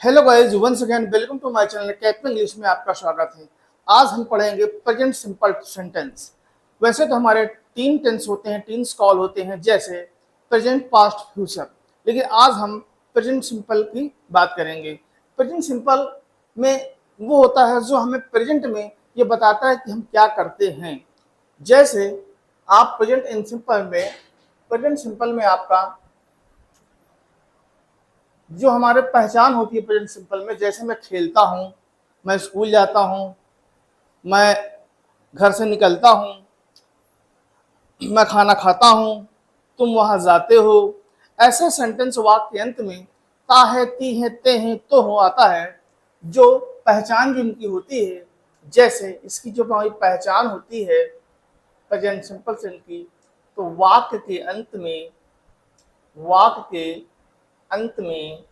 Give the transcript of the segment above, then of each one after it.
Hello guys, once again welcome to my channel Capital English में आपका स्वागत है। आज हम पढ़ेंगे प्रेजेंट सिंपल सेंटेंस। वैसे तो हमारे तीन टेंस होते हैं, तीन कॉल होते हैं, जैसे प्रेजेंट, पास्ट, फ्यूचर। लेकिन आज हम प्रेजेंट सिंपल की बात करेंगे। प्रेजेंट सिंपल में वो होता है जो हमें प्रेजेंट में ये बताता है कि हम क्या करते हैं। जैसे आप प्रेजेंट सिंपल में आपका जो हमारे पहचान होती है प्रेजेंट सिंपल में, जैसे मैं खेलता हूँ, मैं स्कूल जाता हूँ, मैं घर से निकलता हूँ, मैं खाना खाता हूँ, तुम वहां जाते हो। ऐसे सेंटेंस वाक्य के अंत में ता है, ती है, ते हैं, तो हो आता है, जो पहचान जो इनकी होती है। जैसे इसकी जो हमारी पहचान होती है प्रेजेंट सिंपल से इनकी, तो वाक्य के अंत में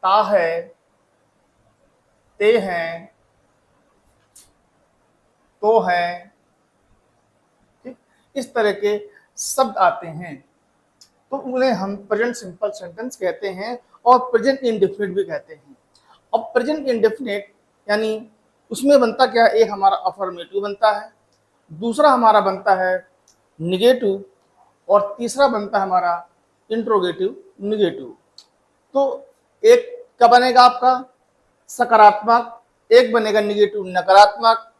ता है, ते हैं, तो हैं, ठीक, इस तरह के शब्द आते हैं, तो उन्हें हम प्रेजेंट सिंपल सेंटेंस कहते हैं और प्रेजेंट इंडेफिनिट भी कहते हैं। अब प्रेजेंट इंडेफिनिट यानी उसमें बनता क्या है, एक हमारा अफर्मेटिव बनता है, दूसरा हमारा बनता है निगेटिव, और तीसरा बनता है हमारा इंट्रोगेटिव निगेटिव। तो एक क्या बनेगा आपका सकारात्मक, एक बनेगा निगेटिव नकारात्मक,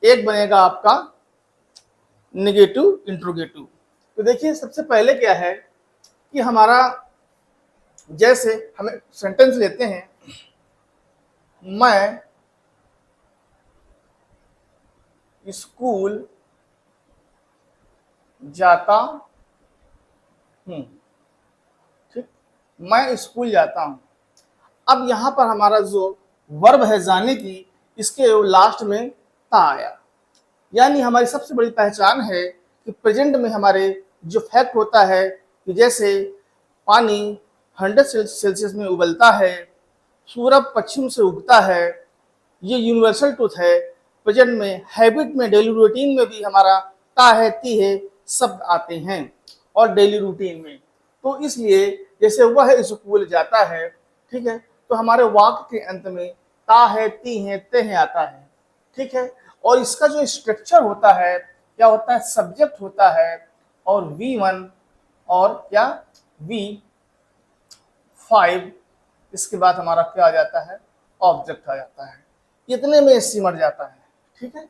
एक बनेगा आपका निगेटिव इंट्रोगेटिव। तो देखिए सबसे पहले क्या है कि हमारा, जैसे हमें सेंटेंस लेते हैं, मैं स्कूल जाता हूं, ठीक, मैं स्कूल जाता हूं। अब यहां पर हमारा जो वर्ब है जाने की, इसके लास्ट में ता आया, यानी हमारी सबसे बड़ी पहचान है कि प्रेजेंट में हमारे जो फैक्ट होता है कि जैसे पानी 100 सेल्सियस में उबलता है, सूरज पश्चिम से उगता है, ये यूनिवर्सल ट्रूथ है। प्रेजेंट में हैबिट में, डेली रूटीन में भी हमारा ता है, ती है शब्द आते हैं, और डेली रूटीन में। तो इसलिए जैसे वह स्कूल जाता है, ठीक है, तो हमारे वाक्य के अंत में ता है, ती है, ते हैं आता है, ठीक है। और इसका जो स्ट्रक्चर होता है, क्या होता है, सब्जेक्ट होता है, और V1 और क्या V5, इसके बाद हमारा क्या आ जाता है, ऑब्जेक्ट आ जाता है। इतने में सिमट जाता है, ठीक है।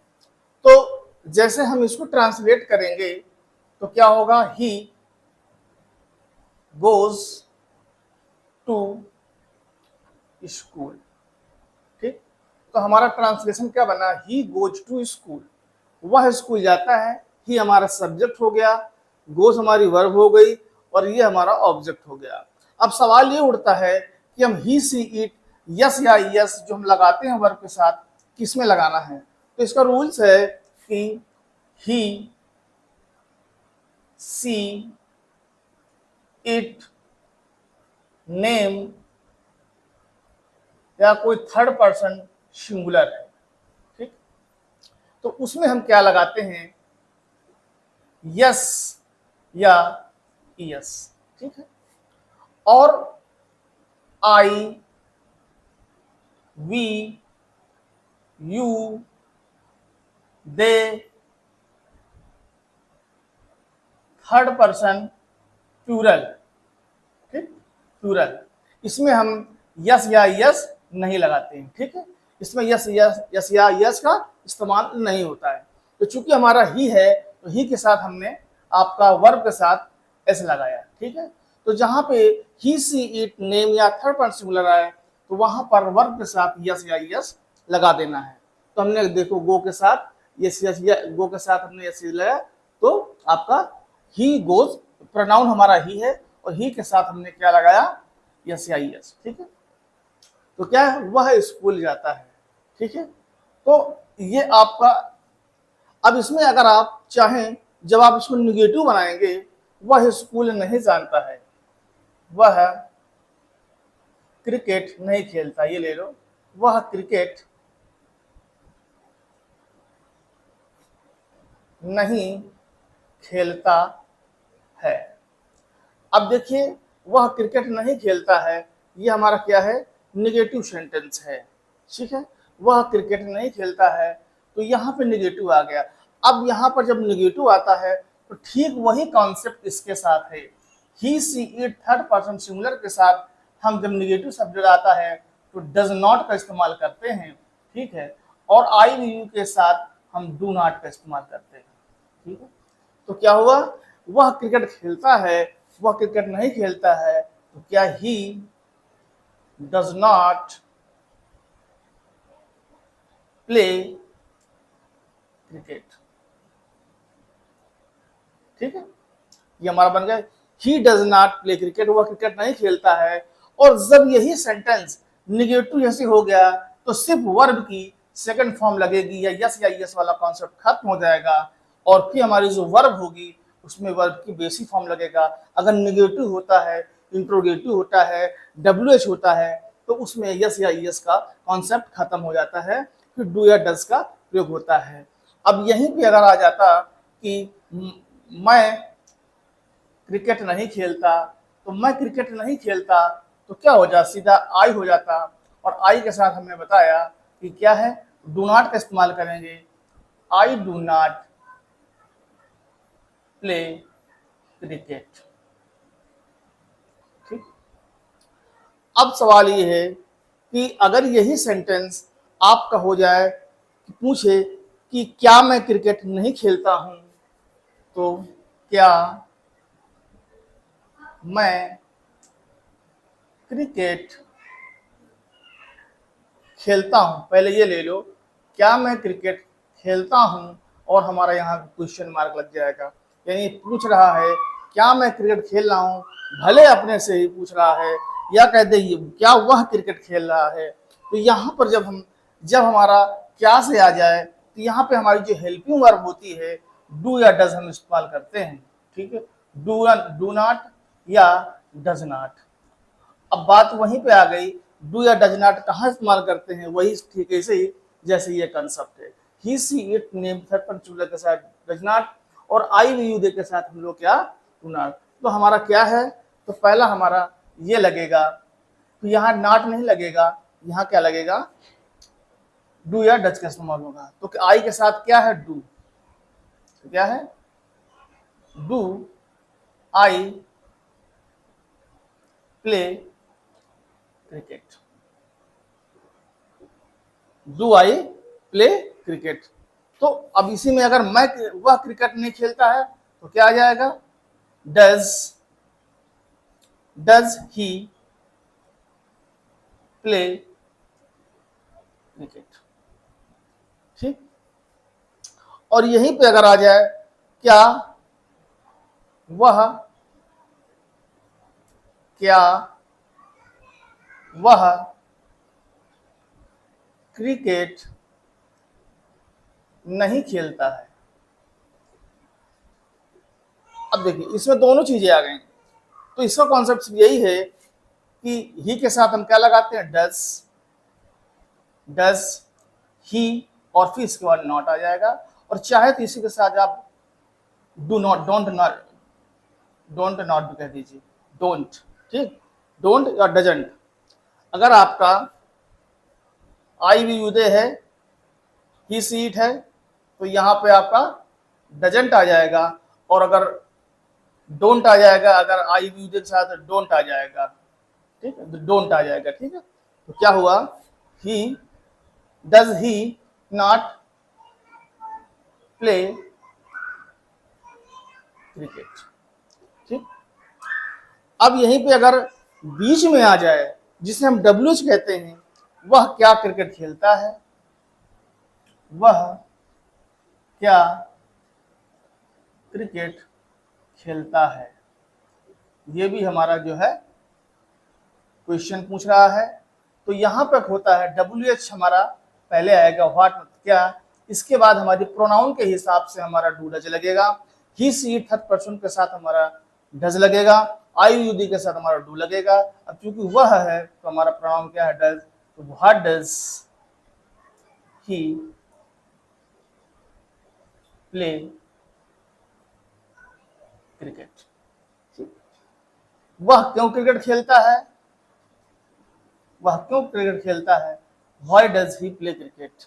तो जैसे हम इसको ट्रांसलेट करेंगे तो क्या होगा, ही गोज टू स्कूल, ठीक। तो हमारा ट्रांसलेशन क्या बना, ही गोज टू स्कूल, वह स्कूल जाता है। ही हमारा सब्जेक्ट हो गया, गोज हमारी वर्ब हो गई, और ये हमारा ऑब्जेक्ट हो गया। अब सवाल ये उठता है कि हम ही, सी, इट, यस या यस जो हम लगाते हैं वर्ब के साथ, किस में लगाना है। तो इसका रूल्स है कि ही, सी, इट, नेम या कोई थर्ड पर्सन सिंगुलर है, ठीक। तो उसमें हम क्या लगाते हैं, यस या यस, ठीक है। और I, we, you, they, third person plural, ठीक, प्लूरल, इसमें हम यस या यस नहीं लगाते हैं, ठीक है। इसमें यस यस यस या यस का इस्तेमाल नहीं होता है। तो चूंकि हमारा ही है, तो ही के साथ हमने आपका वर्ब के साथ एस लगाया, ठीक है। तो जहां पे ही, सी, इट, नेम या थर्ड पर्सन सिंगुलर आए, तो वहां पर वर्ब के साथ यस या यस लगा देना है। तो हमने देखो गो के साथ यस यस, गो के साथ हमने यस लगाया, तो आपका ही गोज, प्रोनाउन हमारा ही है, और ही के साथ हमने क्या लगाया, यस या यस, ठीक है। तो क्या है, वह स्कूल जाता है, ठीक है। तो ये आपका, अब इसमें अगर आप चाहें, जब आप इसको निगेटिव बनाएंगे, वह स्कूल नहीं जानता है, वह क्रिकेट नहीं खेलता, ये ले लो, वह क्रिकेट नहीं खेलता है। अब देखिए वह क्रिकेट नहीं खेलता है, ये हमारा क्या है, निगेटिव सेंटेंस है, ठीक है। वह क्रिकेट नहीं खेलता है, तो यहाँ पे निगेटिव आ गया। अब यहाँ पर जब निगेटिव आता है तो ठीक वही कॉन्सेप्ट इसके साथ है। He she it third person singular के साथ हम जब निगेटिव सब्जेक्ट आता है तो डज नॉट का इस्तेमाल करते हैं, ठीक है। और आई वी यू के साथ हम डू नॉट का इस्तेमाल करते हैं, ठीक है। तो क्या हुआ, वह क्रिकेट खेलता है, वह क्रिकेट नहीं खेलता है, तो क्या he does not play cricket, ठीक है। ये हमारा बन गया he does not play cricket, वह क्रिकेट नहीं खेलता है। और जब यही सेंटेंस निगेटिव जैसे हो गया तो सिर्फ वर्ब की सेकंड फॉर्म लगेगी, या यस वाला कॉन्सेप्ट खत्म हो जाएगा, और फिर हमारी जो वर्ब होगी उसमें वर्ब की बेसिक फॉर्म लगेगा। अगर निगेटिव होता है, इंट्रोगेटिव होता है, WH होता है, तो उसमें यस या यस का कॉन्सेप्ट खत्म हो जाता है, फिर डू या डज का प्रयोग होता है। अब यहीं पे अगर आ जाता कि मैं क्रिकेट नहीं खेलता, तो मैं क्रिकेट नहीं खेलता तो क्या हो जाता, सीधा आई हो जाता। और आई के साथ हमने बताया कि क्या है, डू नॉट का इस्तेमाल करेंगे। I do not play cricket, ठीक। अब सवाल ये है कि अगर यही सेंटेंस आपका हो जाए कि पूछे कि क्या मैं क्रिकेट नहीं खेलता हूं, तो क्या मैं क्रिकेट खेलता हूं, पहले ये ले लो, क्या मैं क्रिकेट खेलता हूं, और हमारा यहाँ क्वेश्चन मार्क लग जाएगा। यानी पूछ रहा है क्या मैं क्रिकेट खेल रहा हूं, भले अपने से ही पूछ रहा है, या कह दे क्या वह क्रिकेट खेल रहा है। तो यहाँ पर जब हमारा क्या से आ जाए तो यहाँ पे हमारी जो हेल्पिंग वर्ब होती है डू या डज हम इस्तेमाल करते हैं, ठीक है। डू नॉट या डज नॉट। अब बात वहीं पे आ गई, डू या डज नॉट कहाँ इस्तेमाल करते हैं, वही ठीक ऐसे ही जैसे ये कंसेप्ट है। He she it name third person singular के साथ डज नॉट, और आई वी यू दे के साथ हम लोग क्या, डू नॉट। तो हमारा क्या है, तो पहला हमारा ये लगेगा, तो यहाँ नॉट नहीं लगेगा, यहाँ क्या लगेगा, डू या डज का इस्तेमाल होगा। तो आई के साथ क्या है, डू, तो क्या है, do I play cricket, do I play cricket. तो अब इसी में अगर मैं वह क्रिकेट नहीं खेलता है तो क्या आ जाएगा, डज ही प्ले क्रिकेट, ठीक। और यहीं पे अगर आ जाए क्या वह क्या वह क्रिकेट नहीं खेलता है। अब देखिए इसमें दोनों चीजें आ गई, तो इसका कॉन्सेप्ट यही है कि ही के साथ हम क्या लगाते हैं, डज ही, और फिर इसके बाद नॉट आ जाएगा। और चाहे तो इसी के साथ आप डू नॉट, डोंट नॉट भी कह दीजिए, डोंट, ठीक, डोंट या डजंट। अगर आपका आई वी यूदे है, ही सी इट है, तो यहाँ पे आपका डजंट आ जाएगा, और अगर डोंट आ जाएगा, अगर आई वी यूदे के साथ डोंट आ जाएगा, ठीक है, डोंट आ जाएगा, ठीक है। तो क्या हुआ, he does he not play cricket, ठीक। अब यहीं पे अगर बीच में आ जाए जिसे हम डब्ल्यूच कहते हैं, वह क्या क्रिकेट खेलता है, वह क्या क्रिकेट खेलता है, ये भी हमारा जो है क्वेश्चन पूछ रहा है। तो यहाँ पर होता है WH हमारा पहले आएगा, व्हाट क्या, इसके बाद हमारी प्रोनाउन के हिसाब से हमारा डू डज लगेगा। ही सी थर्ड पर्सन के साथ हमारा डज लगेगा, आई यू डी के साथ हमारा डू लगेगा। अब चूंकि वह है तो हमारा प्रोनाउन क्या है, डज। तो what does he play cricket, वह क्यों क्रिकेट खेलता है, वह क्यों क्रिकेट खेलता है, why does he play cricket.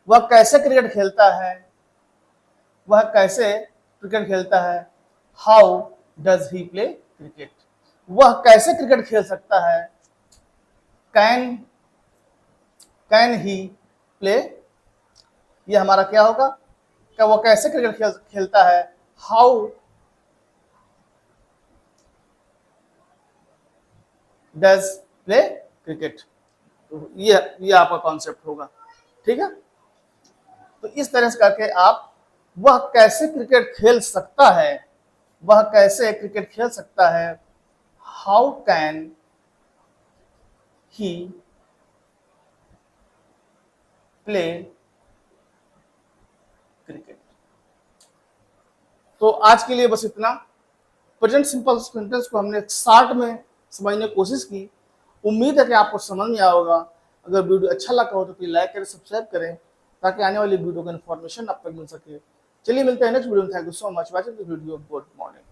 वह कैसे क्रिकेट खेलता है, वह कैसे क्रिकेट खेलता है, how does he play cricket. वह कैसे क्रिकेट खेल सकता है, कैन कैन ही प्ले, ये हमारा क्या होगा, क्या वह कैसे क्रिकेट खेलता है, हाउ डज प्ले क्रिकेट। तो ये आपका कॉन्सेप्ट होगा, ठीक है। तो इस तरह से करके आप वह कैसे क्रिकेट खेल सकता है, वह कैसे क्रिकेट खेल सकता है, how can he play cricket. तो आज के लिए बस इतना। प्रेजेंट सिंपल सेंटेंस को हमने शॉर्ट में समझने की कोशिश की। उम्मीद है कि आपको समझ में आया होगा। अगर वीडियो अच्छा लगा हो तो प्लीज लाइक करें, सब्सक्राइब करें, ताकि आने वाली वीडियो का इन्फॉर्मेशन आप तक मिल सके। चलिए मिलते हैं नेक्स्ट वीडियो में। Thank you so much watching the video. Good morning.